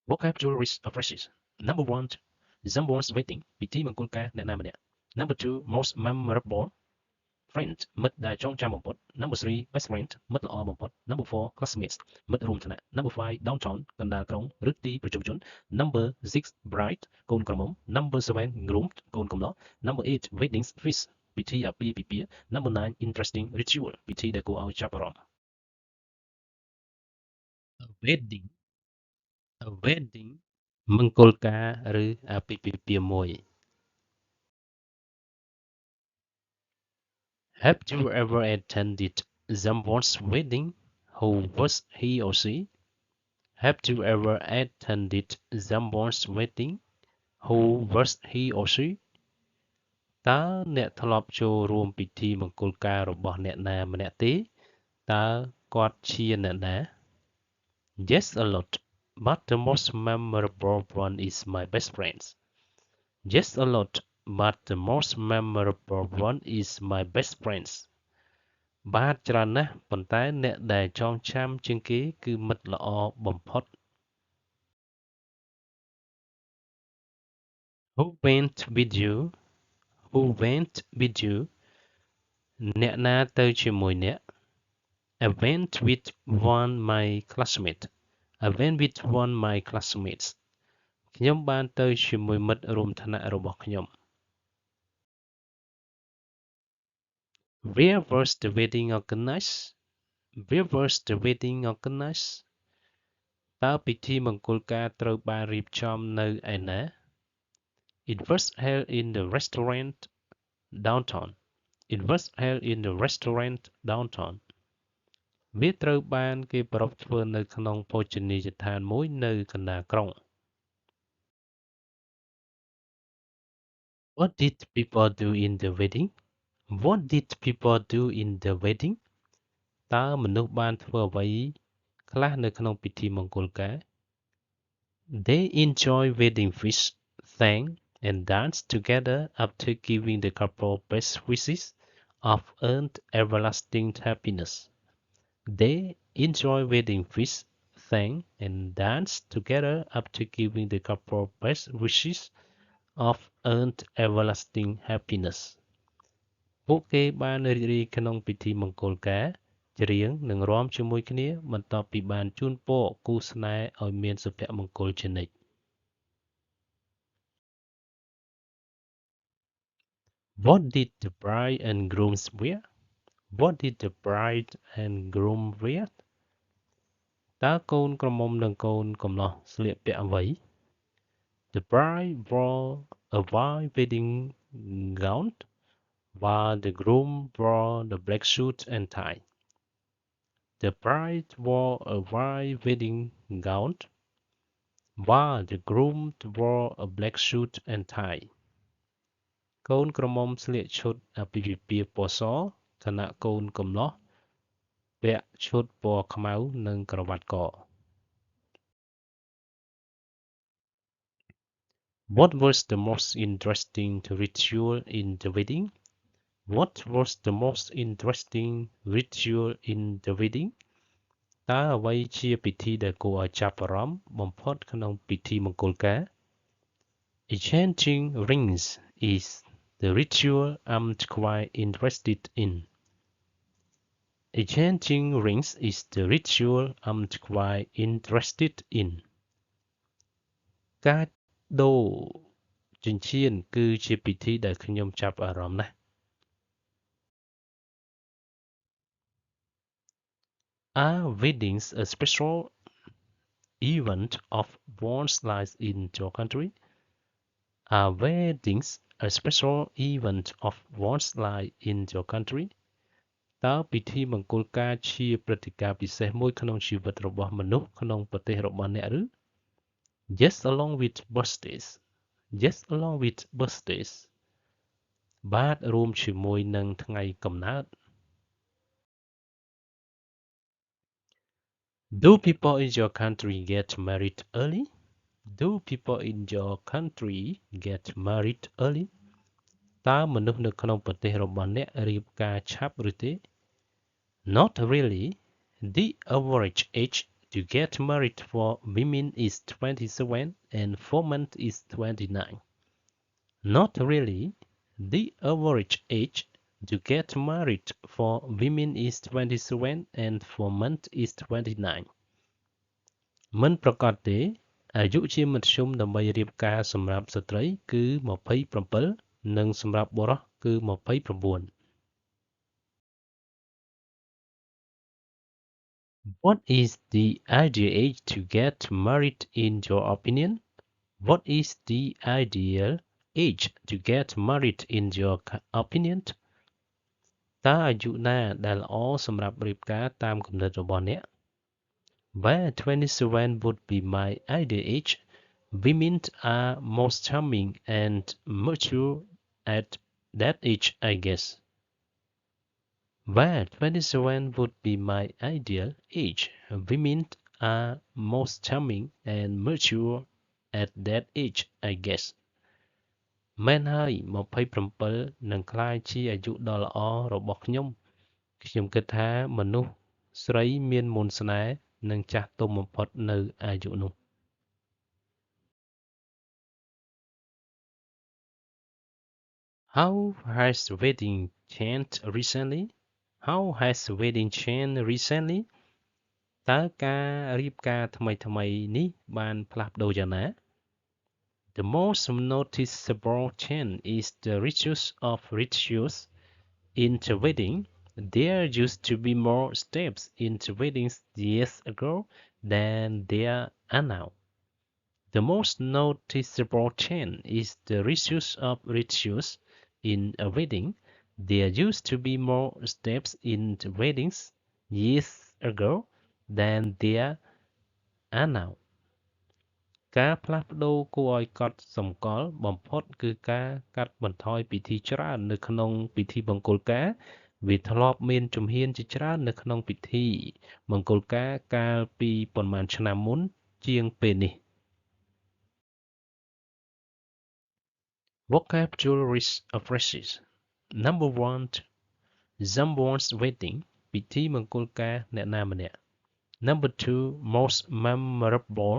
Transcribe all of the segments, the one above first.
Vocabulary phrases. Number one, someone's waiting. ពិធីមង្គលការអ្នកណាម្នាក់ Number two, most memorable. Friend មិត្តដែលចងចាំបំផុត Number three, best friend មិត្តល្អបំផុត Number four, classmates មិត្តរួមថ្នាក់ Number five, downtown កណ្ដាលក្រុងឬទីប្រជុំជន Number six, bride កូនក្រមុំ Number seven, groom កូនកំឡោះ Number eight, wedding feast ពិធីអាពាហ៍ពិពាហ៍ Number nine, interesting ritual ពិធីដែលគួរឲ្យចាប់អារម្មណ៍ A wedding A wedding មង្គលការឬអាពាហ៍ពិពាហ៍មួយ Have you ever attended someone's wedding? Who was he or she? Have you ever attended someone's wedding? Who was he or she? តើអ្នកធ្លាប់ចូលរួមពិធីមង្គលការរបស់អ្នកណាម្នាក់ទេតើគាត់ជាអ្នកណា Yes, a lot, but the most memorable one is my best friend. Yes, a lot, but the most memorable one is my best friend. បាទច្រើនណាស់ប៉ុន្តែអ្នកដែលចងចាំជាងគេគឺមិត្តល្អបំផុត Who went with you? Who went with you? អ្នកណាទៅជាមួយអ្នក I went with one my classmate. I went with one my classmates. ខ្ញុំបានទៅជាមួយមិត្តរួមថ្នាក់របស់ខ្ញុំ Where was the wedding organized? Where was the wedding organized? តើពិធីមង្គលការត្រូវបានរៀបចំនៅឯណា It was held in the restaurant downtown. It was held in the restaurant downtown. វាត្រូវបានគេប្រារព្ធធ្វើនៅក្នុងភោជនីយដ្ឋានមួយនៅកណ្ដាលក្រុង What did people do in the wedding? What did people do in the wedding? តើមនុស្សបានធ្វើអ្វីខ្លះនៅក្នុងពិធីមង្គលការ They enjoy wedding feast, sang and danced together after giving the couple best wishes of earned everlasting happiness. They enjoy wedding feast, sang and danced together after giving the couple best wishes of earned everlasting happiness. ពួកគេបានរីករាយក្នុងពិធីមង្គលការច្រៀងនិងរាំជាមួយគ្នាបន្ទាប់ពីបានជូនពរគូស្នេហ៍ឲ្យមានសុភមង្គលជានិច្ច What did the bride and groom wear? What did the bride and groom wear? តើកូនក្រមុំនិងកូនកំឡោះស្លៀកពាក់អ្វី The bride wore a white wedding gown, while the groom wore the black suit and tie. The bride wore a white wedding gown, while the groom wore a black suit and tie. កូនក្រមុំស្លៀកឈុតអាពាហ៍ពិពាហ៍ពណ៌សខណៈកូនកំឡោះពាក់ឈុតពណ៌ខ្មៅនិងក្រវ៉ាត់ក What was the most interesting ritual in the wedding? What was the most interesting ritual in the wedding? តើអ្វីជាពិធីដែលគួរឲ្យចាប់អារម្មណ៍បំផុតក្នុងពិធីមង្គលការ Exchanging rings is the ritual I'm quite interested in. Exchanging rings is the ritual I'm quite interested in. ការដូរចិញ្ចៀនគឺជាពិធីដែលខ្ញុំចាប់អារម្មណ៍ណាស់ Are weddings a special event of one's life in your country? Are weddings a special event of one's life in your country? តើពិធីមង្គលការជាព្រឹត្តិការណ៍ពិសេសមួយក្នុងជីវិតរបស់មនុស្សក្នុងប្រទេសរបស់អ្នកឬ Yes, along with birthdays. Yes, along with birthdays. បាទរួមជាមួយនឹងថ្ងៃកំណើត Do people in your country get married early? Do people in your country get married early? តើមនុស្សនៅក្នុងប្រទេសរបស់អ្នករៀបការឆាប់ឬទេ Not really. The average age to get married for women is 27 and for men is 29. Not really. The average age to get married for women is 27 and for men is 29. មិនប្រាកដទេអាយុជាមធ្យមដើម្បីរៀបការសម្រាប់ស្ត្រីគឺ27និងសម្រាប់បុរសគឺ29 What is the ideal age to get married in your opinion? What is the ideal age to get married in your opinion? តើអាយុណាដែលល្អសម្រាប់រៀបការតាមគំនិតរបស់អ្នក Where 27 would be my ideal age. Women are most charming and mature at that age, I guess. Where 27 would be my ideal age. Women are most charming and mature at that age, I guess. មែនហើយ27នឹងក្លាយជាអាយុដ៏ល្អរបស់ខ្ញុំគិតថាមនុស្សស្រីមានមន្តស្នេហ៍និងចាស់ទុំបំផុតនៅអាយុនោះ How has the wedding changed recently? How has the wedding changed recently? តើការរៀបការថ្មីៗនេះបានផ្លាស់ប្ដូរយ៉ាងណា The most noticeable change is the reduction of rituals in the wedding. There used to be more steps in the weddings years ago than there are now. The most noticeable change is the reduction of rituals in a wedding. There used to be more steps in the weddings years ago than there are now. ការផ្លាស់ប្ដូរគួរឲ្យកត់សម្គាល់បំផុតគឺការកាត់បន្ថយពិធីច្រើននៅក្នុងពិធីមង្គលការវាធ្លាប់មានជំហានជាច្រើននៅក្នុងពិធីមង្គលការកាលពីប៉ុន្មានឆ្នាំមុនជាងពេលនេះ Vocabulary phrases Number 1 Someone's wedding ពិធីមង្គលការអ្នកណាម្នាក់ Number 2 Most memorable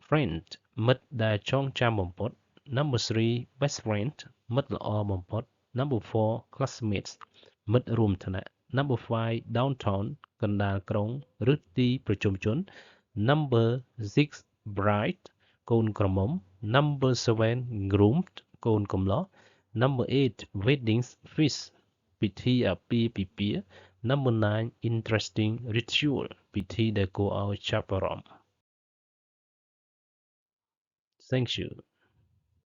Friend មិត្តដែលចងចាំបំផុត Number 3 Best friend មិត្តល្អបំផុត Number 4 Classmates មិត្តរួមថ្នាក់ Number 5 Downtown កណ្ដាលក្រុងឬទីប្រជុំជន Number 6 Bride កូនក្រមុំ Number 7 Groomed កូនកំលោះ Number 8 Wedding feast ពិធីអាពាហ៍ពិពាហ៍ Number 9 Interesting ritual ពិធីដែលគួរឲ្យចាប់អារម្មណ៍ Thank you